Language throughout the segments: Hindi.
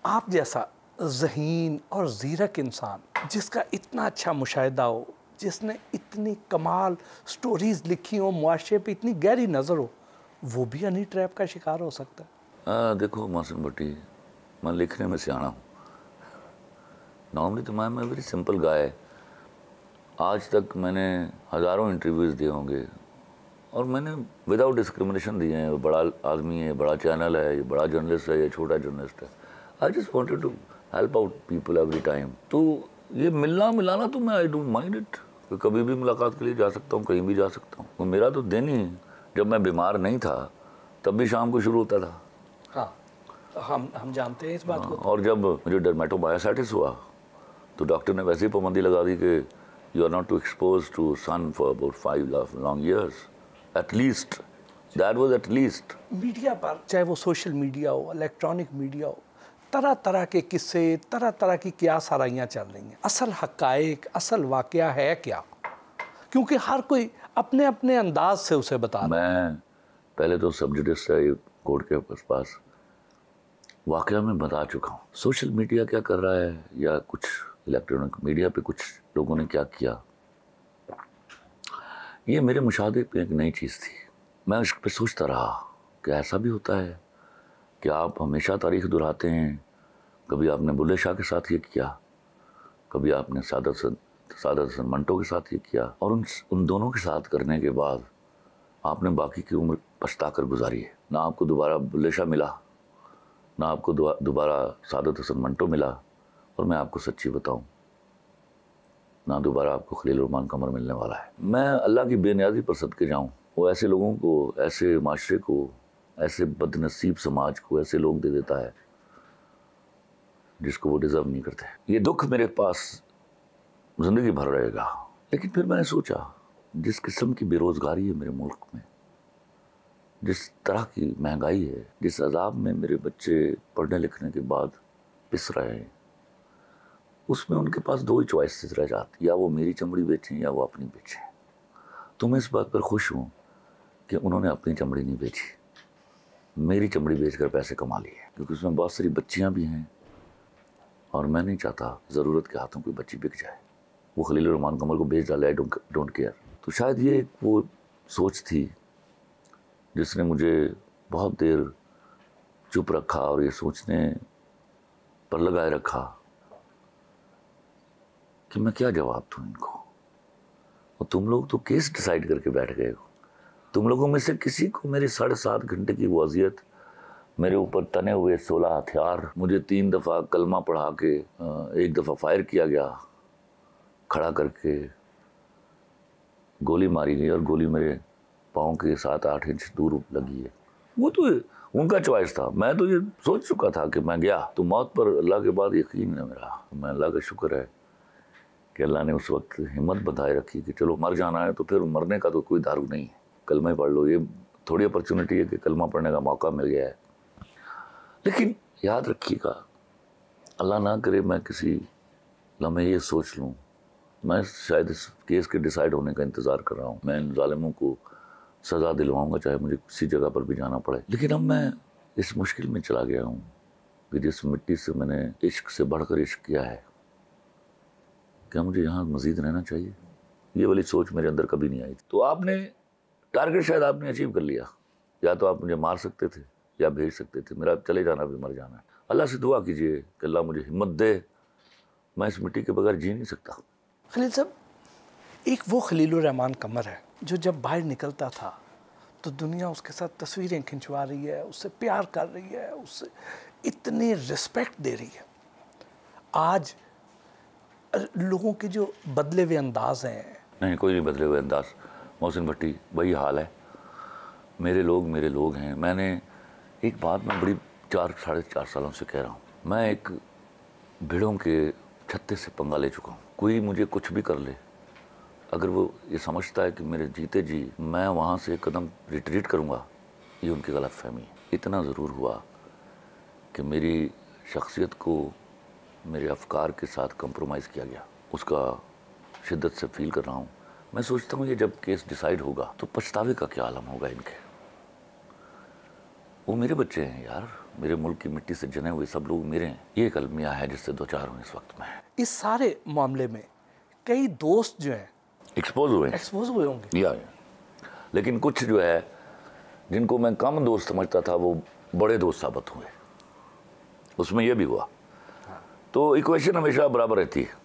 आप जैसा ज़हीन और ज़ीरक इंसान जिसका इतना अच्छा मुशाहिदा हो, जिसने इतनी कमाल स्टोरीज़ लिखी हो, मुआशरे पे इतनी गहरी नज़र हो, वो भी हनी ट्रैप का शिकार हो सकता है। देखो मासूम भट्टी, मैं लिखने में सियाना हूँ। नॉर्मली तो मैं वेरी सिंपल गाय। आज तक मैंने हज़ारों इंटरव्यूज़ दिए होंगे और मैंने विदाउट डिस्क्रिमिनेशन दिए हैं। बड़ा आदमी है, बड़ा चैनल है, ये बड़ा जर्नलिस्ट है, ये छोटा जर्नलिस्ट है। I just wanted to help out people every time. तो ये मिलना मिलाना तो मैं आई डोंट माइंड इट। कभी भी मुलाकात के लिए जा सकता हूँ, कहीं भी जा सकता हूँ। तो मेरा तो दिन ही जब मैं बीमार नहीं था तब भी शाम को शुरू होता था। हाँ, हम जानते हैं इस बात को। और जब मुझे डर्मेटोमायोसाइटिस हुआ तो डॉक्टर ने वैसे ही पाबंदी लगा दी कि you are not to expose to sun for about 5 long years at least. That was at least. Media पर, चाहे वो सोशल मीडिया हो, इलेक्ट्रॉनिक मीडिया हो, तरह तरह के किस्से, तरह तरह की क्या साराइयाँ चल रही हैं। असल हक़ाइक़, असल वाक़या है क्या? क्योंकि हर कोई अपने अपने अंदाज से उसे बता रहा है। मैं पहले तो सब जुडिस है कोर्ट के पास वाक़या में बता चुका हूँ। सोशल मीडिया क्या कर रहा है या कुछ इलेक्ट्रॉनिक मीडिया पे कुछ लोगों ने क्या किया, ये मेरे मुशाहदे पे एक नई चीज़ थी। मैं उस पर सोचता रहा कि ऐसा भी होता है कि आप हमेशा तारीख दोहराते हैं। कभी आपने बुल्ले शाह के साथ ये किया, कभी आपने सादत हसन मंटो के साथ ये किया, और उन दोनों के साथ करने के बाद आपने बाकी की उम्र पछता कर गुजारी है। ना आपको दोबारा बुल्ले शाह मिला, ना आपको दोबारा सादत हसन मंटो मिला, और मैं आपको सच्ची बताऊं, ना दोबारा आपको खलील रहमान कमर मिलने वाला है। मैं अल्लाह की बेनियाजी पर सदके जाऊं, वो ऐसे लोगों को, ऐसे माशरे को, ऐसे बदनसीब समाज को ऐसे लोग दे देता है जिसको वो डिज़र्व नहीं करते। ये दुख मेरे पास ज़िंदगी भर रहेगा। लेकिन फिर मैंने सोचा, जिस किस्म की बेरोज़गारी है मेरे मुल्क में, जिस तरह की महंगाई है, जिस अजाब में मेरे बच्चे पढ़ने लिखने के बाद पिस रहे हैं, उसमें उनके पास दो ही चॉइसेस रह जाती, या वो मेरी चमड़ी बेचें या वो अपनी बेचें। तो मैं इस बात पर खुश हूँ कि उन्होंने अपनी चमड़ी नहीं बेची, मेरी चमड़ी बेचकर पैसे कमा लिए, क्योंकि उसमें बहुत सारी बच्चियाँ भी हैं और मैं नहीं चाहता ज़रूरत के हाथों कोई बच्ची बिक जाए। वो खलील रहमान कमर को बेच डाले, आई डोंट केयर। तो शायद ये वो सोच थी जिसने मुझे बहुत देर चुप रखा और ये सोचने पर लगाए रखा कि मैं क्या जवाब दूँ इनको। और तुम लोग तो केस डिसाइड करके बैठ गए हो। तुम लोगों में से किसी को मेरी 7.5 घंटे की वो अजियत, मेरे ऊपर तने हुए 16 हथियार, मुझे 3 दफ़ा कलमा पढ़ा के 1 दफ़ा फायर किया गया, खड़ा करके गोली मारी गई और गोली मेरे पाँव के 7-8 इंच दूर लगी है। वो तो उनका चॉइस था। मैं तो ये सोच चुका था कि मैं गया तो मौत पर अल्लाह के बाद यकीन है मेरा। मैं अल्लाह का शुक्र है कि अल्लाह ने उस वक्त हिम्मत बधाए रखी कि चलो मर जाना है तो फिर मरने का तो कोई दारू नहीं है, कलमा ही पढ़ लो। ये थोड़ी अपॉर्चुनिटी है कि कलमा पढ़ने का मौका मिल गया है। लेकिन याद रखिएगा, अल्लाह ना करे मैं किसी लम्हे ये सोच लूँ, मैं शायद इस केस के डिसाइड होने का इंतज़ार कर रहा हूँ, मैं इन ज़ालिमों को सज़ा दिलवाऊँगा चाहे मुझे किसी जगह पर भी जाना पड़े। लेकिन अब मैं इस मुश्किल में चला गया हूँ कि जिस मिट्टी से मैंने इश्क से बढ़कर इश्क किया है, क्या मुझे यहाँ मज़ीद रहना चाहिए? ये वाली सोच मेरे अंदर कभी नहीं आई। तो आपने टारगेट शायद आपने अचीव कर लिया। या तो आप मुझे मार सकते थे या भेज सकते थे, मेरा चले जाना भी मर जाना है। अल्लाह से दुआ कीजिए कि अल्लाह मुझे हिम्मत दे, मैं इस मिट्टी के बगैर जी नहीं सकता। खलील साहब, एक वो खलील रहमान कमर है जो जब बाहर निकलता था तो दुनिया उसके साथ तस्वीरें खिंचवा रही है, उससे प्यार कर रही है, उससे इतनी रिस्पेक्ट दे रही है। आज लोगों के जो बदले हुए अंदाज हैं। नहीं, कोई नहीं बदले हुए अंदाज मोहसिन भट्टी, वही हाल है। मेरे लोग हैं। मैंने एक बात मैं बड़ी 4-4.5 सालों से कह रहा हूँ, मैं एक भेड़ों के छत्ते से पंगा ले चुका हूँ। कोई मुझे कुछ भी कर ले, अगर वो ये समझता है कि मेरे जीते जी मैं वहाँ से एक कदम रिट्रीट करूँगा, ये उनकी गलत फहमी है। इतना ज़रूर हुआ कि मेरी शख्सियत को मेरे अफकार के साथ कंप्रोमाइज़ किया गया, उसका शिद्दत से फील कर रहा हूँ। मैं सोचता हूँ ये जब केस डिसाइड होगा तो पछतावे का क्या आलम होगा इनके। वो मेरे बच्चे हैं यार, मेरे मुल्क की मिट्टी से जने हुए सब लोग मेरे हैं। ये एक अलमिया है जिससे दो चार हूँ इस वक्त में। इस सारे मामले में कई दोस्त जो हैं एक्सपोज हुए होंगे या। लेकिन कुछ जो है जिनको मैं कम दोस्त समझता था वो बड़े दोस्त साबित हुए, उसमें ये भी हुआ। तो इक्वेशन हमेशा बराबर रहती है।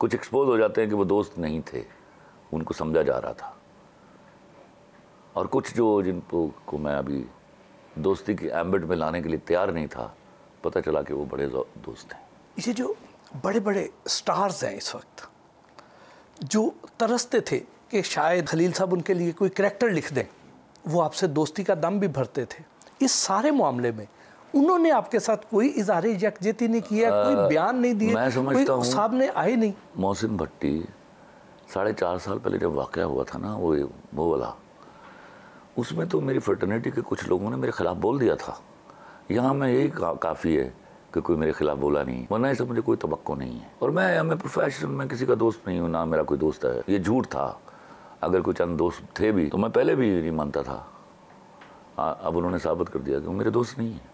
कुछ एक्सपोज हो जाते हैं कि वो दोस्त नहीं थे, उनको समझा जा रहा था, और कुछ जिनको मैं अभी दोस्ती की एम्बिट में लाने के लिए तैयार नहीं था, पता चला कि वो बड़े दोस्त हैं। ये जो बड़े बड़े स्टार्स हैं इस वक्त, जो तरसते थे कि शायद खलील साहब उनके लिए कोई करैक्टर लिख दें, वो आपसे दोस्ती का दम भी भरते थे। इस सारे मामले में उन्होंने आपके साथ कोई इज़हार यकजहती नहीं किया, कोई बयान नहीं दिए, मैं समझता हूँ सामने आए नहीं। मोहसिन भट्टी 4.5 साल पहले जब वाक़या हुआ था ना, वो वाला, उसमें तो मेरी फ्रेटर्निटी के कुछ लोगों ने मेरे खिलाफ बोल दिया था। यहाँ मैं यही काफ़ी है कि कोई मेरे खिलाफ बोला नहीं, वरना इससे मुझे कोई तवक्को नहीं है। और मैं प्रोफेशनल में किसी का दोस्त नहीं हूँ, ना मेरा कोई दोस्त है। ये झूठ था। अगर कोई चंद दोस्त थे भी तो मैं पहले भी नहीं मानता था। अब उन्होंने साबित कर दिया कि वो मेरे दोस्त नहीं है।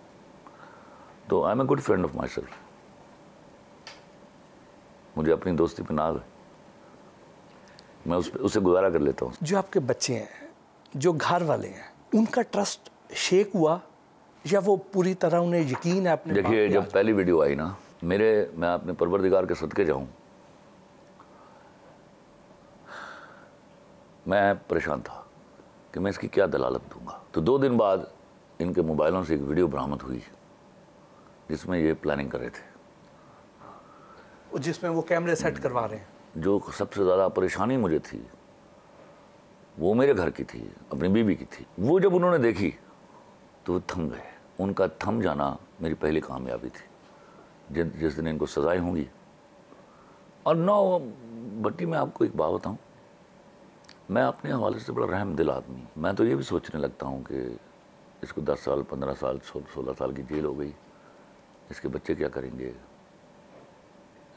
तो I am a good friend of myself. मुझे अपनी दोस्ती पे नाज है, मैं उससे गुजारा कर लेता हूँ। जो आपके बच्चे हैं, जो घर वाले हैं, उनका ट्रस्ट शेक हुआ या वो पूरी तरह उन्हें यकीन है अपने? देखिए, जब पहली वीडियो आई ना, मैं अपने परवरदिगार के सदके जाऊं, मैं परेशान था कि मैं इसकी क्या दलालत दूंगा। तो 2 दिन बाद इनके मोबाइलों से एक वीडियो बरामद हुई जिसमें ये प्लानिंग कर रहे थे, जिसमें वो कैमरे सेट करवा रहे हैं। जो सबसे ज़्यादा परेशानी मुझे थी वो मेरे घर की थी, अपनी बीवी की थी। वो जब उन्होंने देखी तो वो थम गए। उनका थम जाना मेरी पहली कामयाबी थी। जिस दिन इनको सजाएं होंगी। और भट्टी, मैं आपको एक बात बताऊँ, मैं अपने हवाले से बड़ा रहम दिल आदमी। मैं तो ये भी सोचने लगता हूँ कि इसको 10 साल, 15 साल, 16 साल की जेल हो गई, इसके बच्चे क्या करेंगे,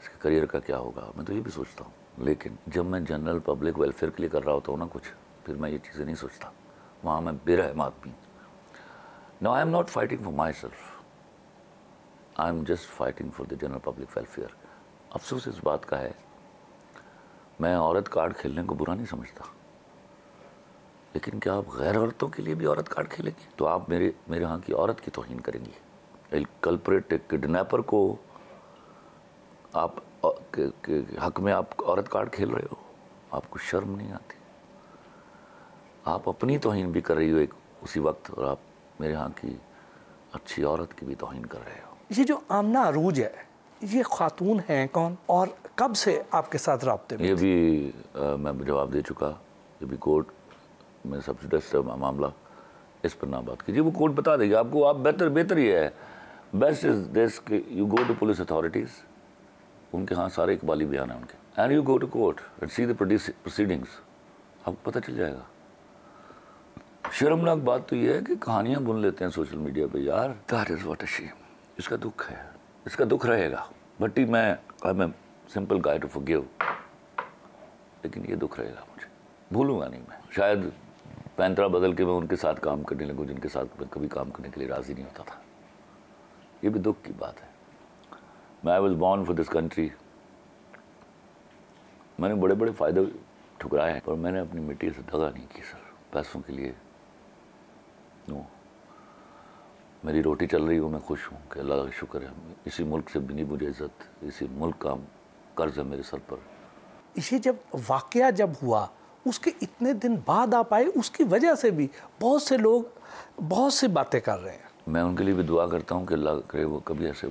इसके करियर का क्या होगा, मैं तो ये भी सोचता हूँ। लेकिन जब मैं जनरल पब्लिक वेलफेयर के लिए कर रहा होता हूँ ना कुछ, फिर मैं ये चीज़ें नहीं सोचता। वहाँ मैं बेरहम आदमी। Now I am not fighting for myself. I am just fighting for the general public welfare. अफसोस इस बात का है, मैं औरत कार्ड खेलने को बुरा नहीं समझता, लेकिन क्या आप गैर औरतों के लिए भी औरत कार्ड खेलेंगे? तो आप मेरे यहाँ की औरत की तौहीन करेंगी। एक कल्प्रेट, एक किडनैपर को आप के हक में आप औरत कार्ड खेल रहे हो, आपको शर्म नहीं आती? आप अपनी तौहीन भी कर रही हो एक उसी वक्त, और आप मेरे यहाँ की अच्छी औरत की भी तौहीन कर रहे हो। ये जो आमना अरूज है, ये खातून हैं कौन और कब से आपके साथ राब्ते में? ये भी मैं जवाब दे चुका। ये भी कोर्ट में सबसे मामला, इस पर ना बात कीजिए, वो कोर्ट बता देगी आपको। आप बेहतर ही है, बेस्ट इज दिस कि you go to police authorities, उनके यहाँ सारे इकबाली बयान है उनके, and you go to court and see the proceedings, आपको पता चल जाएगा। शर्मनाक बात तो ये है कि कहानियां बुन लेते हैं सोशल मीडिया पे यार। That is what a shame. इसका दुख है, इसका दुख रहेगा। भट्टी, मैं I am simple guy to forgive, लेकिन ये दुख रहेगा, मुझे भूलूंगा नहीं मैं। शायद पैंतरा बदल के मैं उनके साथ काम करने लगूँ जिनके साथ मैं कभी काम करने के लिए राज़ी नहीं होता था। ये भी दुख की बात है। मैं I was born for this country. मैंने बड़े बड़े फ़ायदे ठुकराए हैं, पर मैंने अपनी मिट्टी से दगा नहीं की सर, पैसों के लिए। नो, मेरी रोटी चल रही हो, मैं खुश हूँ कि अल्लाह का शुक्र है। इसी मुल्क से मिली मुझे इज़्ज़त, इसी मुल्क का कर्ज है मेरे सर पर। ये जब वाक़या जब हुआ उसके इतने दिन बाद आप आए, उसकी वजह से भी बहुत से लोग बहुत सी बातें कर रहे हैं। मैं उनके लिए भी दुआ करता हूँ कि अल्लाह करे वो कभी ऐसे